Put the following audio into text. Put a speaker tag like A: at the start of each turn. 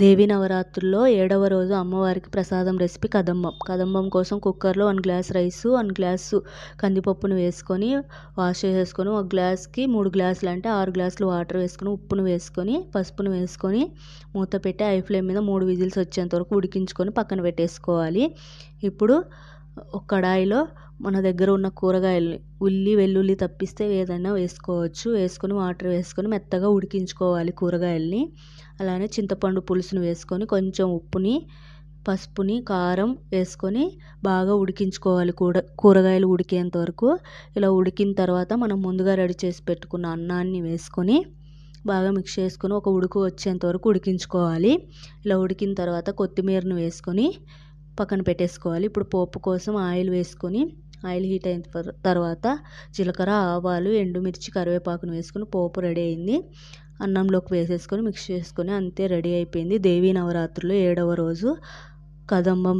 A: దేవీ నవరాత్రుల్లో 7వ రోజు అమ్మవారికి ప్రసాదం రెసిపీ కదంబం. కదంబం కోసం కుక్కర్లో 1 గ్లాస్ రైసు, 1 గ్లాసు కందిపప్పును వేసుకొని వాష్ చేసేసుకొని, ఒక గ్లాస్కి 3 గ్లాసులు అంటే 6 గ్లాసులు వాటర్ వేసుకొని, ఉప్పును వేసుకొని, పసుపును వేసుకొని మూత పెట్టి హై ఫ్లేమ్ మీద 3 విజిల్స్ వచ్చేంత వరకు ఉడికించుకొని పక్కన పెట్టేసుకోవాలి. ఇప్పుడు ఒక కడాయిలో మన దగ్గర ఉన్న కూరగాయల్ని ఉల్లి వెల్లుల్లి తప్పిస్తే ఏదైనా వేసుకోవచ్చు. వేసుకొని వాటర్ వేసుకొని మెత్తగా ఉడికించుకోవాలి కూరగాయల్ని. అలానే చింతపండు పులుసును వేసుకొని కొంచెం ఉప్పుని, పసుపుని, కారం వేసుకొని బాగా ఉడికించుకోవాలి. కూరగాయలు ఉడికేంత వరకు. ఇలా ఉడికిన తర్వాత మనం ముందుగా రెడీ చేసి పెట్టుకున్న అన్నాన్ని వేసుకొని బాగా మిక్స్ చేసుకొని ఒక ఉడుకు వచ్చేంత వరకు ఉడికించుకోవాలి. ఇలా ఉడికిన తర్వాత కొత్తిమీరను వేసుకొని పక్కన పెట్టేసుకోవాలి. ఇప్పుడు పోపు కోసం ఆయిల్ వేసుకొని ఆయిల్ హీట్ అయిన తర్వాత జీలకర్ర, ఆవాలు, ఎండుమిర్చి, కరివేపాకును వేసుకొని పోపు రెడీ అయింది. అన్నంలోకి వేసేసుకొని మిక్స్ చేసుకొని అంతే రెడీ అయిపోయింది. దేవీ నవరాత్రులు 7వ రోజు కదంబం